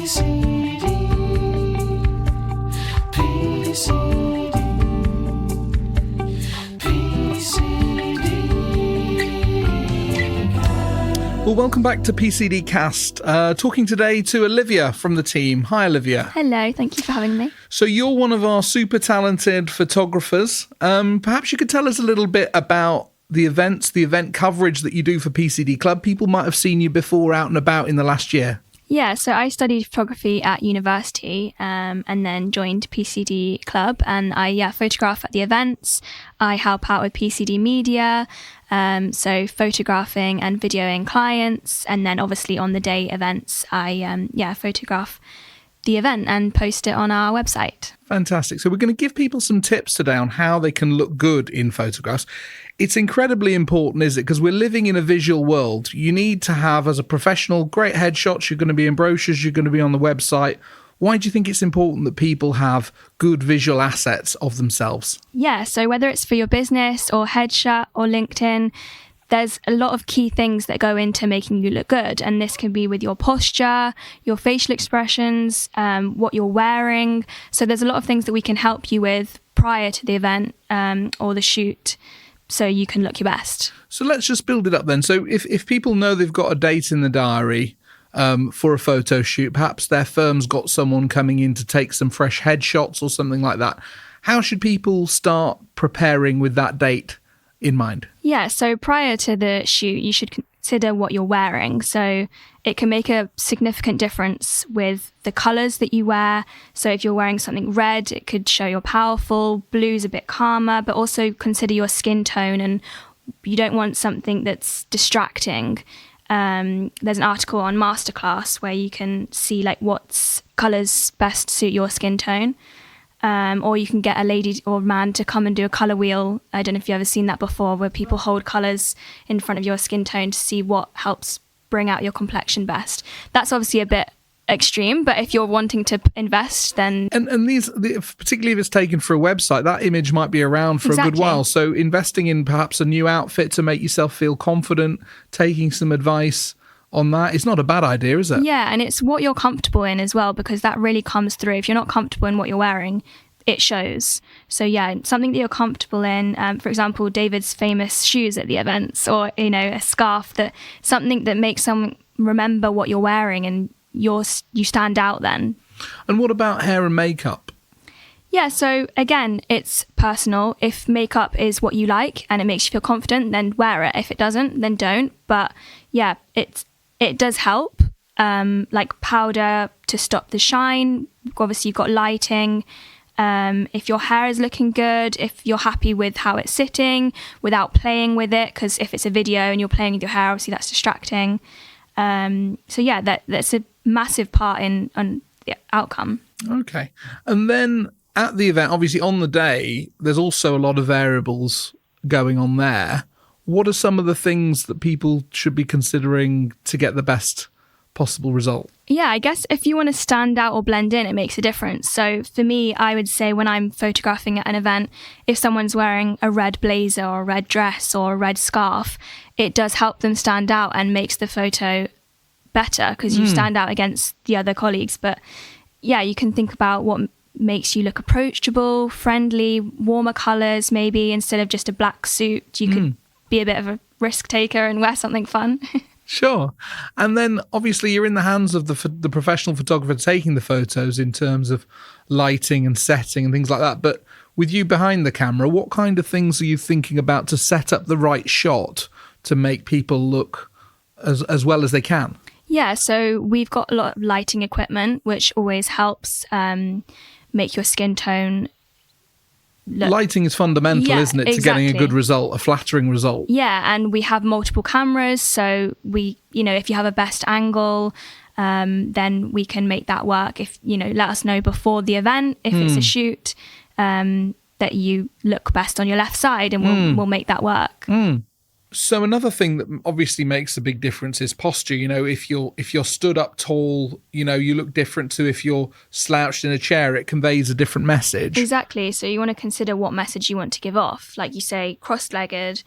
PCD, PCD, PCD. Well, welcome back to PCDCast. Talking today to Olivia from the team. Hi, Olivia. Hello, thank you for having me. So you're one of our super talented photographers. Perhaps you could tell us a little bit about the events, the event coverage that you do for PCD Club. People might have seen you before out and about in the last year. Yeah, so I studied photography at university and then joined PCD Club, and I photograph at the events. I help out with PCD Media, so photographing and videoing clients, and then obviously on the day events, I photograph the event and post it on our website. Fantastic. So we're going to give people some tips today on how they can look good in photographs. It's incredibly important, isn't it? Because we're living in a visual world. You need to have, as a professional, great headshots. You're going to be in brochures. You're going to be on the website. Why do you think it's important that people have good visual assets of themselves? Yeah, so whether it's for your business or headshot or LinkedIn, there's a lot of key things that go into making you look good. And this can be with your posture, your facial expressions, what you're wearing. So there's a lot of things that we can help you with prior to the event or the shoot, so you can look your best. So let's just build it up then. So if people know they've got a date in the diary for a photo shoot, perhaps their firm's got someone coming in to take some fresh headshots or something like that, how should people start preparing with that date in mind? Yeah, so prior to the shoot, you should consider what you're wearing. So it can make a significant difference with the colours that you wear. So if you're wearing something red, it could show you're powerful. Blue's a bit calmer, but also consider your skin tone, and you don't want something that's distracting. There's an article on Masterclass where you can see like what colours best suit your skin tone. Or you can get a lady or man to come and do a colour wheel. I don't know if you've ever seen that before, where people hold colours in front of your skin tone to see what helps bring out your complexion best. That's obviously a bit extreme, but if you're wanting to invest, then... And these, particularly if it's taken for a website, that image might be around for a good while. So investing in perhaps a new outfit to make yourself feel confident, taking some advice on that, it's not a bad idea, is it? Yeah, and it's what you're comfortable in as well, because that really comes through. If you're not comfortable in what you're wearing, it shows. So yeah, something that you're comfortable in. For example, David's famous shoes at the events, or a scarf, something that makes someone remember what you're wearing, and you stand out then. And what about hair and makeup? Yeah, so again, it's personal. If makeup is what you like and it makes you feel confident, then wear it. If it doesn't, then don't. But yeah, it does help, like powder to stop the shine. Obviously, you've got lighting. If your hair is looking good, if you're happy with how it's sitting without playing with it, because if it's a video and you're playing with your hair, obviously that's distracting. So yeah, that's a massive part on the outcome. Okay. And then at the event, obviously on the day, there's also a lot of variables going on there. What are some of the things that people should be considering to get the best possible result? Yeah, I guess if you want to stand out or blend in, it makes a difference. So for me, I would say when I'm photographing at an event, if someone's wearing a red blazer or a red dress or a red scarf, it does help them stand out and makes the photo better because you stand out against the other colleagues. But yeah, you can think about what makes you look approachable, friendly, warmer colours maybe. Instead of just a black suit, you could be a bit of a risk taker and wear something fun. Sure. And then obviously you're in the hands of the professional photographer taking the photos in terms of lighting and setting and things like that. But with you behind the camera, what kind of things are you thinking about to set up the right shot to make people look as well as they can? Yeah, so we've got a lot of lighting equipment, which always helps make your skin tone look. Lighting is fundamental, isn't it, to getting a good result, a flattering result? Yeah, and we have multiple cameras, so if you have a best angle, then we can make that work. If let us know before the event if it's a shoot that you look best on your left side, and we'll make that work. So another thing that obviously makes a big difference is posture. If you're stood up tall, you look different to if you're slouched in a chair. It conveys a different message. Exactly. So you want to consider what message you want to give off. Like you say, cross-legged,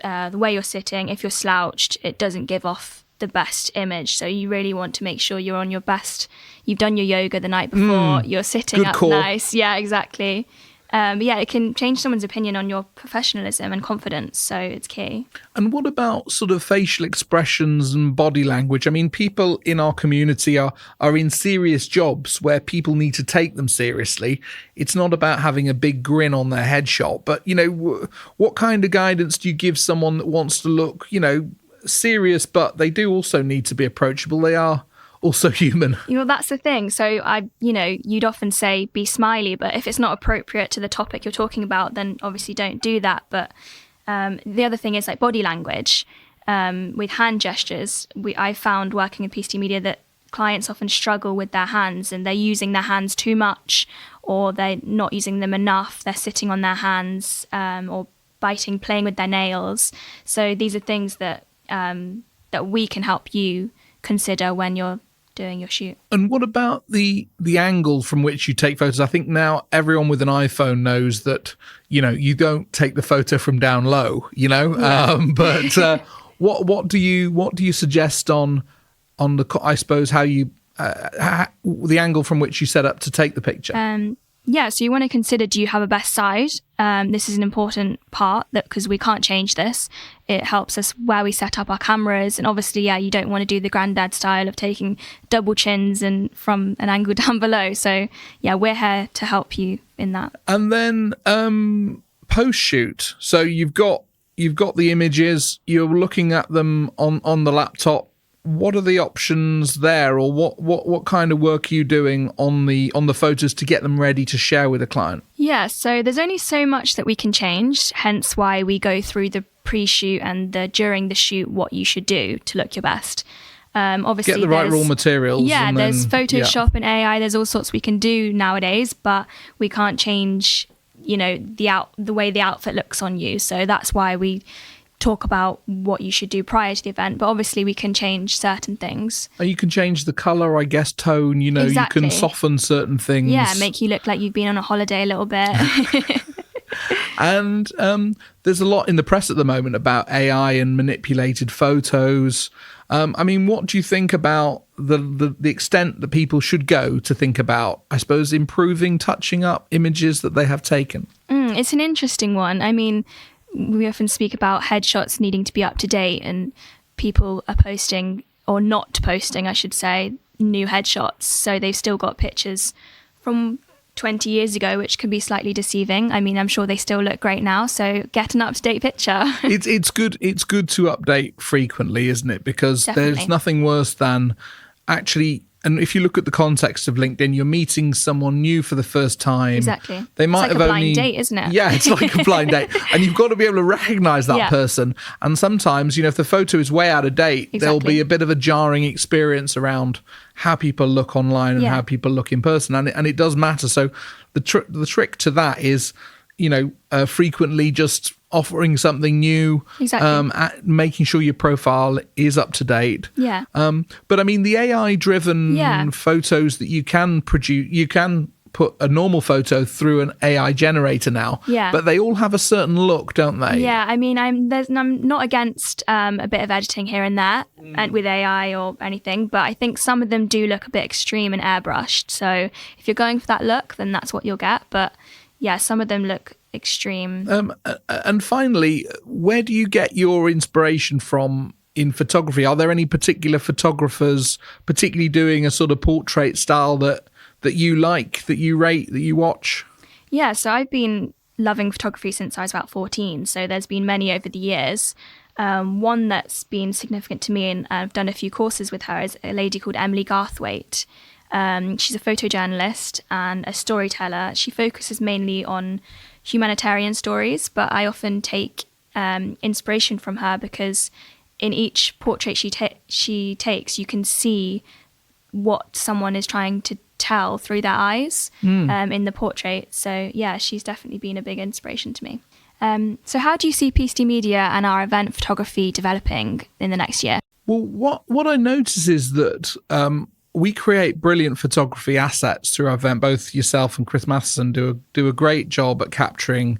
the way you're sitting. If you're slouched, it doesn't give off the best image. So you really want to make sure you're on your best. You've done your yoga the night before. You're sitting Good up call. nice. Yeah, exactly. But yeah, it can change someone's opinion on your professionalism and confidence. So it's key. And what about sort of facial expressions and body language? I mean, people in our community are in serious jobs where people need to take them seriously. It's not about having a big grin on their headshot, but, you know, what kind of guidance do you give someone that wants to look, you know, serious, but they do also need to be approachable? They are also human. You know, that's the thing. So you'd often say be smiley, but if it's not appropriate to the topic you're talking about, then obviously don't do that. But the other thing is like body language with hand gestures. I found working in PCD Media that clients often struggle with their hands and they're using their hands too much, or they're not using them enough. They're sitting on their hands or biting, playing with their nails. So these are things that that we can help you consider when you're doing your shoot. And what about the angle from which you take photos? I think now everyone with an iPhone knows that, you know, you don't take the photo from down low, you know. But what do you suggest on the, I suppose, how you the angle from which you set up to take the picture? Yeah, so you want to consider, do you have a best side? This is an important part because we can't change this. It helps us where we set up our cameras. And obviously, yeah, you don't want to do the granddad style of taking double chins and from an angle down below. So yeah, we're here to help you in that. And then post-shoot. So you've got the images, you're looking at them on the laptop. What are the options there, or what kind of work are you doing on the photos to get them ready to share with a client? Yeah, so there's only so much that we can change, hence why we go through the pre-shoot and during the shoot what you should do to look your best. Obviously, get the right raw materials. Yeah, and there's then, Photoshop and AI. There's all sorts we can do nowadays, but we can't change, you know, the way the outfit looks on you. So that's why we talk about what you should do prior to the event, but obviously we can change certain things. And you can change the color, I guess, tone, you know. Exactly. You can soften certain things. Yeah, make you look like you've been on a holiday a little bit. And there's a lot in the press at the moment about AI and manipulated photos. I mean, what do you think about the extent that people should go to think about, I suppose, improving, touching up images that they have taken? It's an interesting one. I mean, we often speak about headshots needing to be up to date, and people are posting, or not posting, I should say, new headshots. So they've still got pictures from 20 years ago, which can be slightly deceiving. I mean, I'm sure they still look great now. So get an up-to-date picture. It's good to update frequently, isn't it? Because Definitely. There's nothing worse than actually. And if you look at the context of LinkedIn, you're meeting someone new for the first time. Exactly. They might it's like have a only blind date, isn't it? Yeah, it's like a blind date, and you've got to be able to recognise that Yeah. person. And sometimes, you know, if the photo is way out of date, there'll Exactly. be a bit of a jarring experience around how people look online and Yeah. how people look in person, and it does matter. So the trick to that is, you know, frequently just offering something new, Exactly. making sure your profile is up to date. Yeah. But I mean, the AI-driven Yeah. photos that you can produce, you can put a normal photo through an AI generator now. Yeah. But they all have a certain look, don't they? Yeah, I mean, I'm not against a bit of editing here and there and with AI or anything, but I think some of them do look a bit extreme and airbrushed. So if you're going for that look, then that's what you'll get. But yeah, some of them look extreme. And finally, where do you get your inspiration from in photography? Are there any particular photographers, particularly doing a sort of portrait style that you like, that you rate, that you watch? Yeah, so I've been loving photography since I was about 14. So there's been many over the years. One that's been significant to me, and I've done a few courses with her, is a lady called Emily Garthwaite. She's a photojournalist and a storyteller. She focuses mainly on humanitarian stories, but I often take inspiration from her because in each portrait she takes, you can see what someone is trying to tell through their eyes in the portrait. So yeah, she's definitely been a big inspiration to me. So how do you see PCD Media and our event photography developing in the next year? Well, what I notice is that we create brilliant photography assets through our event. Both yourself and Chris Matheson do a great job at capturing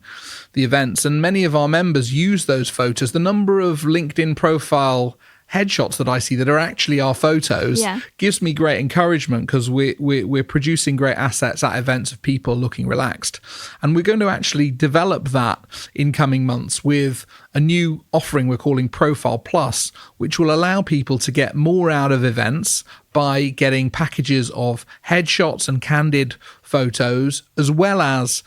the events, and many of our members use those photos. The number of LinkedIn profile headshots that I see that are actually our photos gives me great encouragement, because we're producing great assets at events of people looking relaxed. And we're going to actually develop that in coming months with a new offering we're calling Profile Plus, which will allow people to get more out of events by getting packages of headshots and candid photos, as well as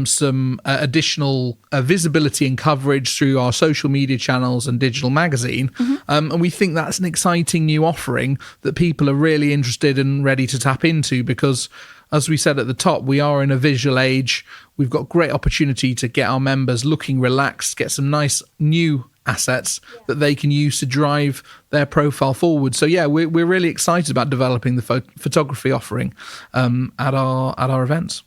some additional visibility and coverage through our social media channels and digital magazine. And we think that's an exciting new offering that people are really interested and ready to tap into, because, as we said at the top, we are in a visual age. We've got great opportunity to get our members looking relaxed, get some nice new assets that they can use to drive their profile forward. So yeah, we're really excited about developing the photography offering at our events.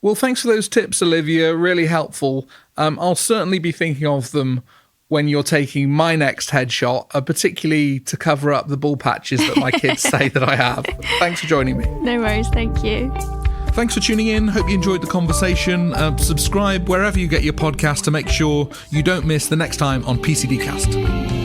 Well, thanks for those tips, Olivia. Really helpful. I'll certainly be thinking of them when you're taking my next headshot, particularly to cover up the ball patches that my kids say that I have. Thanks for joining me. No worries, thank you. Thanks for tuning in. Hope you enjoyed the conversation. Subscribe wherever you get your podcast to make sure you don't miss the next time on PCDcast.